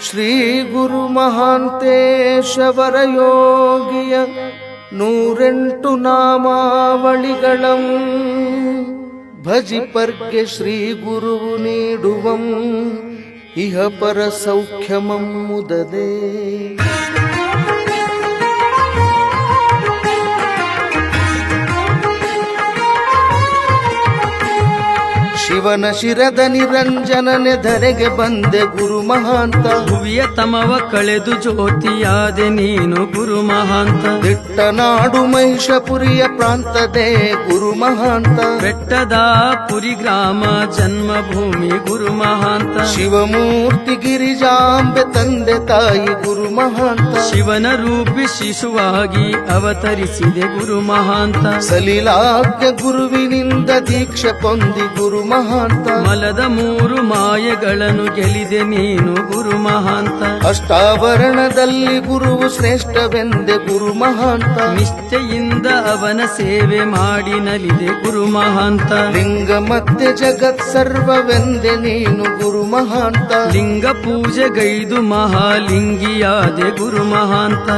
ಶ್ರೀ ಗುರು ಮಹಾಂತೇಶವರ ಯೋಗಿಯ 108 ನಾಮಾವಳಿಗಳಂ ಭಜಿಪರ್ಗೆ ಶ್ರೀ ಗುರುವು ನೀಡುವಂ ಇಹ ಪರ ಸೌಖ್ಯಮಂ ಮುದದೆ. ಶಿವನ ಶಿರದ ನಿರಂಜನನೆ ಧರೆಗೆ ಬಂದೆ ಗುರು ಮಹಾಂತ. ಭುವಿಯ ತಮವ ಕಳೆದು ಜ್ಯೋತಿಯಾದೆ ನೀನು ಗುರು ಮಹಾಂತ. ದಿಟ್ಟ ನಾಡು ಮಹಿಷಪುರಿಯ ಪ್ರಾಂತದೆ ಗುರು ಮಹಾಂತ. ಬೆಟ್ಟದ ಪುರಿ ಗ್ರಾಮ ಜನ್ಮಭೂಮಿ ಗುರು ಮಹಾಂತ. ಶಿವಮೂರ್ತಿ ಗಿರಿಜಾಂಬೆ ತಂದೆ ತಾಯಿ ಗುರು ಮಹಾಂತ. ಶಿವನ ರೂಪಿ ಶಿಶುವಾಗಿ ಅವತರಿಸಿದೆ ಗುರು ಮಹಾಂತ. ಸಲಿಲಾಗ್ಯ ಗುರುವಿನಿಂದ ದೀಕ್ಷೆ ಪೊಂದಿ ಗುರು ಮಹಾಂತ. ಮಲದ 3 ಮಾಯೆಗಳನ್ನು ಗೆಲಿದೆ ನೀನು ಗುರು ಮಹಾಂತ. ಅಷ್ಟಾವರಣದಲ್ಲಿ ಗುರುವು ಶ್ರೇಷ್ಠವೆಂದೆ ಗುರು ಮಹಾಂತ. ನಿಷ್ಠೆಯಿಂದ ಅವನ ಸೇವೆ ಮಾಡಿ ನಲಿದೆ ಗುರು ಮಹಾಂತ. ಲಿಂಗ ಮತ್ತೆ ಜಗತ್ ಸರ್ವವೆಂದೆ ನೀನು ಗುರು ಮಹಾಂತ. ಲಿಂಗ ಪೂಜೆಗೈದು ಮಹಾಲಿಂಗಿಯಾದೆ ಗುರು ಮಹಾಂತ.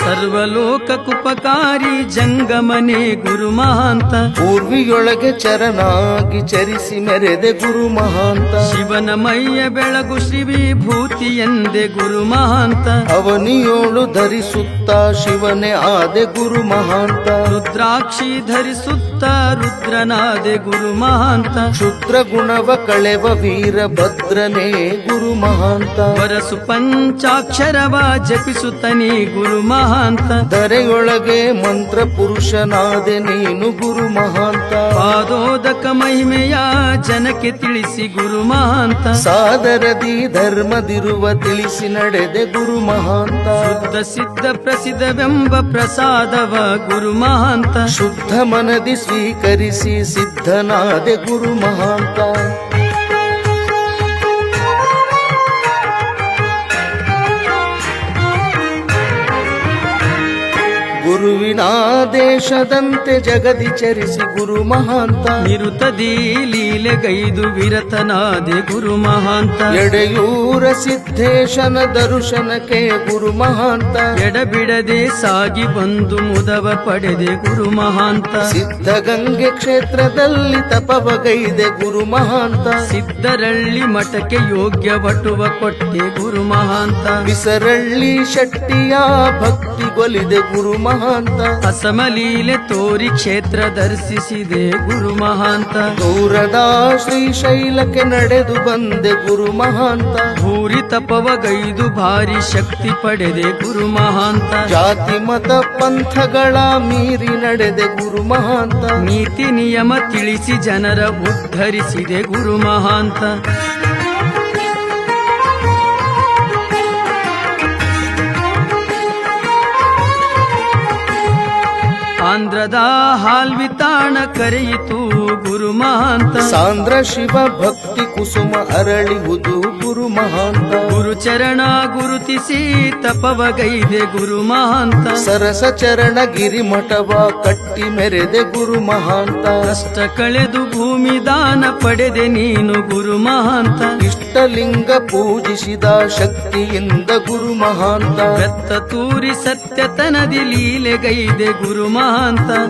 ಸರ್ವಲೋಕಕ್ಕುಪಕಾರಿ ಜಂಗಮನೆ ಗುರು ಮಹಾಂತ. ಪೂರ್ವಿಯೊಳಗೆ ಚರನಾಗಿ ಚರಿಸಿ ಮೆರೆದೆ ಗುರು ಮಹಾಂತ. ಶಿವನ ಮೈಯ ಬೆಳಗು ಶ್ರೀ ವಿಭೂತಿ ಎಂದೆ ಗುರು ಮಹಾಂತ. ಅವನಿಯೋಳು ಧರಿಸುತ್ತ ಶಿವನೇ ಆದೆ ಗುರು ಮಹಾಂತ. ರುದ್ರಾಕ್ಷಿ ಧರಿಸುತ್ತ ರುದ್ರನಾದೆ ಗುರು ಮಹಾಂತ. ಕ್ಷುದ್ರ ಗುಣವ ಕಳೆವ ವೀರಭದ್ರನೇ ಗುರು ಮಹಾಂತ. ವರಸು ಪಂಚಾಕ್ಷರವ ಜಪಿಸುತ್ತನೇ ಗುರು ಮಹಾಂತ. ಧರೆಯೊಳಗೆ ಮಂತ್ರ ಪುರುಷನಾದೆ ನೀನು ಗುರು ಮಹಾಂತ. ಪಾದೋದಕ ಮಹಿಮೆಯ ಜನಕ್ಕೆ ತಿಳಿಸಿ ಗುರು ಮಹಾಂತ. ಸಾದರದಿ ಧರ್ಮದಿರುವ ತಿಳಿಸಿ ನಡೆದೆ ಗುರು ಮಹಾಂತ. ಶುದ್ಧ ಸಿದ್ಧ ಪ್ರಸಿದ್ಧವೆಂಬ ಪ್ರಸಾದವ ಗುರು ಮಹಾಂತ. ಶುದ್ಧ ಮನದಿ ಸ್ವೀಕರಿಸಿ ಸಿದ್ಧನಾದೆ ಗುರು ಮಹಾಂತ. ಗುರುವಿನಾದೇಶದಂತೆ ಜಗದಿ ಚರಿಸಿ ಗುರು ಮಹಾಂತ. ನಿರುತದಿ ಲೀಲೆಗೈದು ವಿರತನಾದೆ ಗುರು ಮಹಾಂತ. ಎಡೆಯೂರ ಸಿದ್ಧೇಶನ ದರ್ಶನಕ್ಕೆ ಗುರು ಮಹಾಂತ. ಎಡಬಿಡದೆ ಸಾಗಿ ಬಂದು ಮುದವ ಪಡೆದೆ ಗುರು ಮಹಾಂತ. ಸಿದ್ಧಗಂಗೆ ಕ್ಷೇತ್ರದಲ್ಲಿ ತಪವಗೈದೆ ಗುರು ಮಹಾಂತ. ಸಿದ್ಧರಳ್ಳಿ ಮಠಕ್ಕೆ ಯೋಗ್ಯ ವಟುವ ಕೊಟ್ಟೆ ಗುರು ಮಹಾಂತ. ಬಿಸರಳ್ಳಿ ಶೆಟ್ಟಿಯ ಭಕ್ತಿಗೊಲಿದೆ ಗುರು ಮಹಾಂತ. ಅಸಮಲೀಲೆ ತೋರಿ ಕ್ಷೇತ್ರ ದರ್ಶಿಸಿದೆ ಗುರು ಮಹಾಂತ. ದೂರದ ಶ್ರೀಶೈಲಕ್ಕೆ ನಡೆದು ಬಂದೆ ಗುರು ಮಹಾಂತ. ಭೂರಿ ತಪವಗೈದು ಭಾರಿ ಶಕ್ತಿ ಪಡೆದೆ ಗುರು ಮಹಾಂತ. ಜಾತಿ ಮತ ಪಂಥಗಳ ಮೀರಿ ನಡೆದೆ ಗುರು ಮಹಾಂತ. ನೀತಿ ನಿಯಮ ತಿಳಿಸಿ ಜನರ ಉದ್ಧರಿಸಿದೆ ಗುರು ಮಹಾಂತ. ಆಂಧ್ರದ ಹಾಲ್ವಿತಾಣ ಕರೆಯಿತು ಗುರು ಮಹಾಂತ. ಸಾಂದ್ರ ಶಿವ ಭಕ್ತಿ ಕುಸುಮ ಅರಳಿಹುದು ಗುರು ಮಹಾಂತ. ಗುರು ಚರಣ ಗುರುತಿಸಿ ತಪವಗೈದೆ ಗುರು ಮಹಾಂತ. ಸರಸ ಚರಣ ಗಿರಿ ಮಠವ ಕಟ್ಟಿ ಮೆರೆದೆ ಗುರು ಮಹಾಂತ. ಕಷ್ಟ ಕಳೆದು ಭೂಮಿ ದಾನ ಪಡೆದೆ ನೀನು ಗುರು ಮಹಾಂತ. ಇಷ್ಟಲಿಂಗ ಪೂಜಿಸಿದ ಶಕ್ತಿಯಿಂದ ಗುರು ಮಹಾಂತ. ಬೆತ್ತ ತೂರಿ ಸತ್ಯತನದಿ ಲೀಲೆಗೈದೆ ಗುರು ಮಹಾಂತ.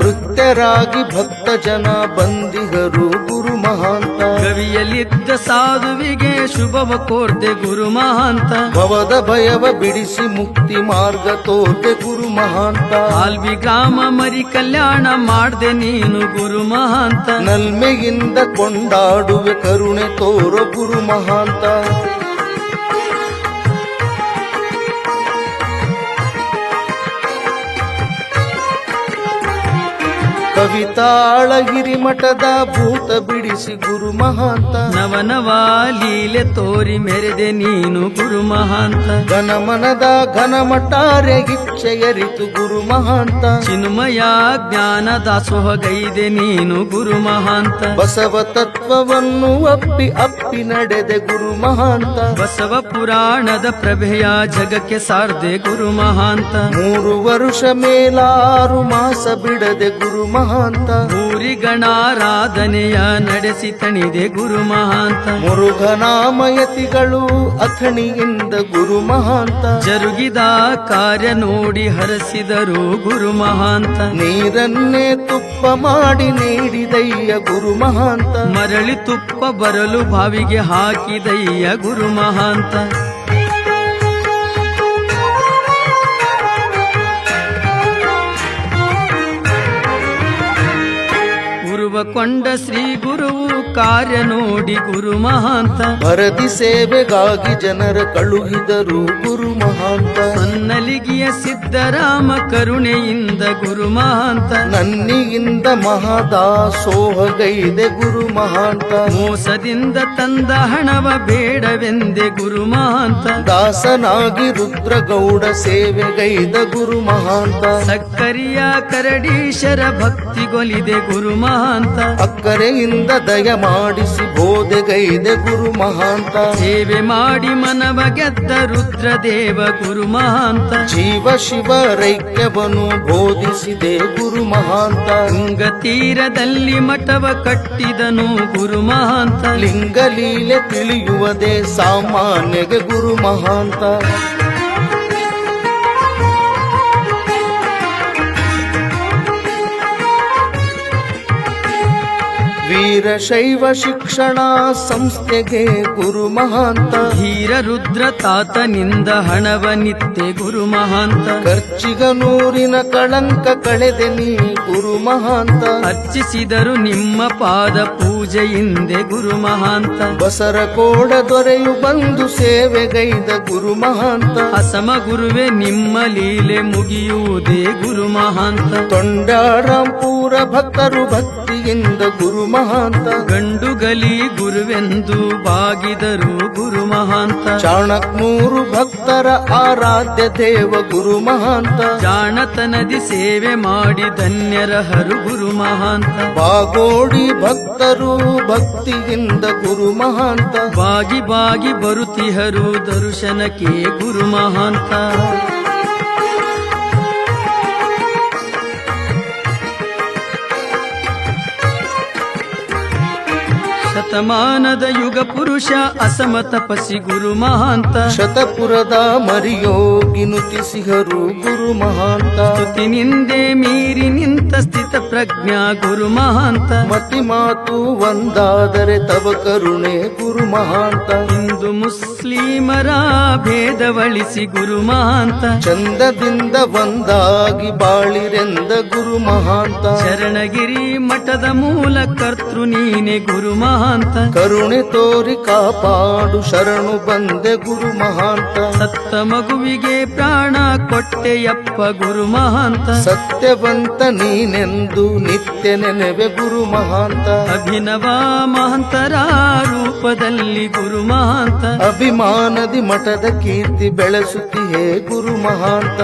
ನೃತ್ಯರಾಗಿ ಭಕ್ತ ಜನ ಬಂದಿಗರು ಗುರು ಮಹಾಂತ. ಕವಿಯಲ್ಲಿದ್ದ ಸಾಧುವಿಗೆ ಶುಭವ ಕೋರ್ದೆ ಗುರು ಮಹಾಂತ. ಭವದ ಭಯವ ಬಿಡಿಸಿ ಮುಕ್ತಿ ಮಾರ್ಗ ತೋರ್ದೆ ಗುರು ಮಹಾಂತ. ಆಲ್ವಿ ಗ್ರಾಮ ಮರಿ ಕಲ್ಯಾಣ ಮಾಡ್ದೆ ನೀನು ಗುರು ಮಹಾಂತ. ನಲ್ಮೆಯಿಂದ ಕೊಂಡಾಡುವೆ ಕರುಣೆ ತೋರೋ ಗುರು ಮಹಾಂತ. ಕವಿತಾಳ ಹಿರಿಮಠದ ಭೂತ ಬಿಡಿಸಿ ಗುರು ಮಹಾಂತ. ನವನವ ಲೀಲೆ ತೋರಿ ಮೆರೆದೆ ನೀನು ಗುರು ಮಹಾಂತ. ಘನಮನದ ಘನಮಟಾರೆ ಗಿಚ್ಚೆಯರಿತು ಗುರು ಮಹಾಂತ. ಚಿನ್ಮಯ ಜ್ಞಾನ ದಾಸೋಹಗೈದೆ ನೀನು ಗುರು ಮಹಾಂತ. ಬಸವ ತತ್ವವನ್ನು ಅಪ್ಪಿ ಅಪ್ಪಿ ನಡೆದೆ ಗುರು ಮಹಾಂತ. ಬಸವ ಪುರಾಣದ ಪ್ರಭೆಯ ಜಗಕ್ಕೆ ಸಾರ್ದೆ ಗುರು ಮಹಾಂತ. 3 ವರುಷ ಮೇಲಾರು ಮಾಸ ಬಿಡದೆ ಗುರು ಮಹಾಂತ. ಮಹಾಂತ. ಭೂರಿ ಗಣಾರಾಧನೆಯ ನಡೆಸಿ ತಣಿದೆ ಗುರು ಮಹಾಂತ. ಮುರುಘನಾಮಯತಿಗಳು ಅಥಣಿಯಿಂದ ಗುರು ಮಹಾಂತ. ಜರುಗಿದ ಕಾರ್ಯ ನೋಡಿ ಹರಸಿದರು ಗುರು ಮಹಾಂತ. ನೀರನ್ನೇ ತುಪ್ಪ ಮಾಡಿ ನೀಡಿದಯ್ಯ ಗುರು ಮಹಾಂತ. ಮರಳಿ ತುಪ್ಪ ಬರಲು ಬಾವಿಗೆ ಹಾಕಿದಯ್ಯ ಗುರು ಮಹಾಂತ. ಕೊಂಡ ಶ್ರೀ ಗುರುವು ಕಾರ್ಯ ನೋಡಿ ಗುರು ಮಹಾಂತ. ಭರತಿ ಸೇವೆಗಾಗಿ ಜನರ ಕಳುಹಿದರು ಗುರು ಮಹಾಂತ. ನನ್ನಲಿಗಿಯ ಸಿದ್ದರಾಮ ಕರುಣೆಯಿಂದ ಗುರು ಮಹಾಂತ. ನನ್ನಿಯಿಂದ ಮಹದಾಸೋಹಗೈದೆ ಗುರು ಮಹಾಂತ. ಮೋಸದಿಂದ ತಂದ ಹಣವ ಬೇಡವೆಂದೆ ಗುರು ಮಹಾಂತ. ದಾಸನಾಗಿ ರುದ್ರಗೌಡ ಸೇವೆಗೈದ ಗುರು ಮಹಾಂತ. ಸಕ್ಕರಿಯ ಕರಡೀಶರ ಭಕ್ತಿಗೊಲಿದೆ ಗುರು ಮಹಾಂತ. ಅಕ್ಕರೆಯಿಂದ ದಯ ಮಾಡಿಸಿ ಬೋಧೆಗೈದೆ ಗುರು ಮಹಾಂತ. ಸೇವೆ ಮಾಡಿ ಮನವ ಗೆದ್ದ ರುದ್ರದೇವ ಗುರು ಮಹಾಂತ. ಜೀವ ಶಿವರೈಕ್ಯವನ್ನು ಬೋಧಿಸಿದೆ ಗುರು ಮಹಾಂತ. ಗಂಗ ತೀರದಲ್ಲಿ ಮಠವ ಕಟ್ಟಿದನು ಗುರು ಮಹಾಂತ. ಲಿಂಗಲೀಲೆ ತಿಳಿಯುವುದೇ ಸಾಮಾನ್ಯಗೆ ಗುರು ಮಹಾಂತ. ವೀರಶೈವ ಶಿಕ್ಷಣ ಸಂಸ್ಥೆಗೆ ಗುರು ಮಹಾಂತ. ಧೀರ ರುದ್ರ ತಾತನಿಂದ ಹಣವ ನಿತ್ತೆ ಗುರು ಮಹಾಂತ. ಖರ್ಚಿಗನೂರಿನ ಕಳಂಕ ಕಳೆದೆ ನೀ ಗುರು ಮಹಾಂತ. ಅರ್ಚಿಸಿದರು ನಿಮ್ಮ ಪಾದ ಪೂಜೆಯಿಂದೆ ಗುರು ಮಹಾಂತ. ಬಸರಕೋಡ ದೊರೆಯು ಬಂದು ಸೇವೆಗೈದ ಗುರು ಮಹಾಂತ. ಅಸಮ ಗುರುವೆ ನಿಮ್ಮ ಲೀಲೆ ಮುಗಿಯುವುದೇ ಗುರು ಮಹಾಂತ. ತೊಂಡಾರಾಂಪುರ ಭಕ್ತರು ಭಕ್ತಿಯಿಂದ ಗುರು ಮಹಾಂತ. ಗಂಡುಗಲಿ ಗುರುವೆಂದು ಬಾಗಿದರು ಗುರು ಮಹಾಂತ. ಚಾಣಕ್ನೂರು ಭಕ್ತರ ಆರಾಧ್ಯ ದೇವ ಗುರು ಮಹಾಂತ. ಜಾಣತನದಿ ಸೇವೆ ಮಾಡಿ ಧನ್ಯರ ಹರು ಗುರು ಮಹಾಂತ. ಬಾಗೋಡಿ ಭಕ್ತರು ಭಕ್ತಿಯಿಂದ ಗುರು ಮಹಾಂತ. ಬಾಗಿ ಬಾಗಿ ಬರುತಿಹರು ದರ್ಶನಕ್ಕೆ ಗುರು ಮಹಾಂತ. ಶತಮಾನದ ಯುಗ ಪುರುಷ ಅಸಮ ತಪಸಿ ಗುರು ಮಹಾಂತ. ಶತಪುರದ ಮರಿಯೋಗಿ ನುತಿಸಿಹರು ಗುರು ಮಹಾಂತ. ಸ್ತುತಿ ನಿಂದೆ ಮೀರಿ ನಿಂತ ಸ್ಥಿತ ಪ್ರಜ್ಞಾ ಗುರು ಮಹಾಂತ. ಮತಿ ಮಾತು ಒಂದಾದರೆ ತವ ಕರುಣೆ ಗುರು ಮಹಾಂತ. ಹಿಂದೂ ಮುಸ್ಲಿಮರ ಭೇದವಳಿಸಿ ಗುರು ಮಹಾಂತ. ಚಂದದಿಂದ ಒಂದಾಗಿ ಬಾಳಿರೆಂದ ಗುರು ಮಹಾಂತ. ಶರಣಗಿರಿ ಮಠದ ಮೂಲ ಕರ್ತೃ ನೀನೆ ಗುರು ಮಹಾಂತ. ಕರುಣೆ ತೋರಿ ಕಾಪಾಡು ಶರಣು ಬಂದೆ ಗುರು ಮಹಾಂತ. ಸತ್ತ ಮಗುವಿಗೆ ಪ್ರಾಣ ಕೊಟ್ಟೆಯಪ್ಪ ಗುರು ಮಹಾಂತ. ಸತ್ಯವಂತ ನೀನೆಂದು ನಿತ್ಯ ನೆನೆವೆ ಗುರು ಮಹಾಂತ. ಅಭಿನವ ಮಹಂತರ ರೂಪದಲ್ಲಿ ಗುರು ಮಹಾಂತ. ಅಭಿಮಾನದಿ ಮಠದ ಕೀರ್ತಿ ಬೆಳೆಸುತ್ತಿಯೇ ಗುರು ಮಹಾಂತ.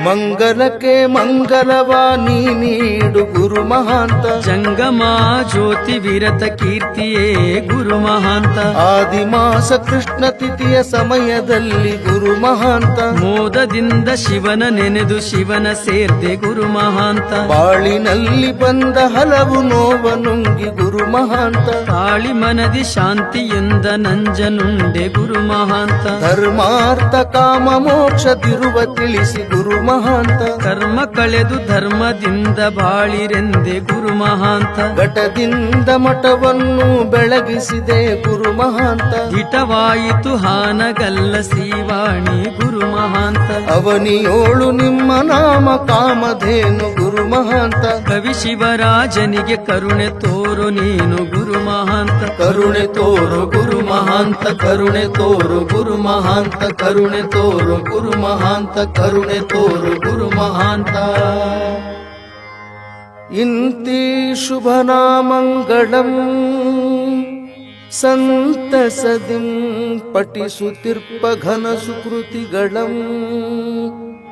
ಮಂಗಲಕ್ಕೆ ಮಂಗಲವ ನೀ ನೀಡು ಗುರು ಮಹಾಂತ. ಜಂಗಮ ಜ್ಯೋತಿ ವಿರತ ಕೀರ್ತಿಯೇ ಗುರು ಮಹಾಂತ. ಆದಿಮಾಸ ಕೃಷ್ಣ ತಿಥಿಯ ಸಮಯದಲ್ಲಿ ಗುರು ಮಹಾಂತ. ಮೋದದಿಂದ ಶಿವನ ನೆನೆದು ಶಿವನ ಸೇರ್ದೆ ಗುರು ಮಹಾಂತ. ಬಾಳಿನಲ್ಲಿ ಬಂದ ಹಲವು ನೋವ ನುಂಗಿ ಗುರು ಮಹಾಂತ. ತಾಳಿ ಮನದಿ ಶಾಂತಿಯಿಂದ ನಂಜನುಂಡೆ ಗುರು ಮಹಾಂತ. ಧರ್ಮಾರ್ಥ ಕಾಮ ಮೋಕ್ಷದಿರುವ ತಿಳಿಸಿ ಗುರು ಮಹಾಂತ. ಕರ್ಮ ಕಳೆದು ಧರ್ಮದಿಂದ ಬಾಳಿರೆಂದೆ ಗುರು ಮಹಾಂತ. ಘಟದಿಂದ ಮಠವನ್ನು ಬೆಳಗಿಸಿದೆ ಗುರು ಮಹಾಂತ. ಹಿತವಾಯಿತು ಹಾನಗಲ್ಲ ಶ್ರೀವಾಣಿ ಗುರು ಮಹಾಂತ. ಅವನಿಯೋಳು ನಿಮ್ಮ ನಾಮ ಕಾಮಧೇನು ಗುರು ಮಹಾಂತ. ಕವಿ ಶಿವರಾಜನಿಗೆ ಕರುಣೆ ತೋರು ನೀನು ಗುರು ಮಹಾಂತ. ಕರುಣೆ ತೋರು ಗುರು ಮಹಾಂತ. ಕರುಣೆ ತೋರು ಗುರು ಮಹಾಂತ. ಕರುಣೆ ತೋರು ಗುರು ಮಹಾಂತ. ಕರುಣೆ ತೋರು ಗುರು ಮಹಾಂತ. ಇಂತಿ ಶುಭನಾಮಂಗಳಂ ಸಂತಸದಿಂ ಪಠಿಸುತ್ತಿರ್ಪ ಘನ ಸುಕೃತಿಗಳಂ.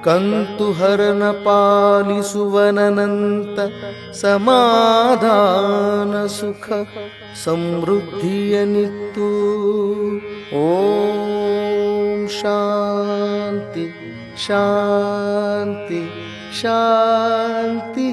ಕಂತುಹರನ ಪಾಲಿಸುವನಂತ ಸಮಾಧಾನ ಸುಖ ಸಮೃದ್ಧಿಯನಿತ್ತು. ಓಂ ಶಾಂತಿ ಶಾಂತಿ ಶಾಂತಿ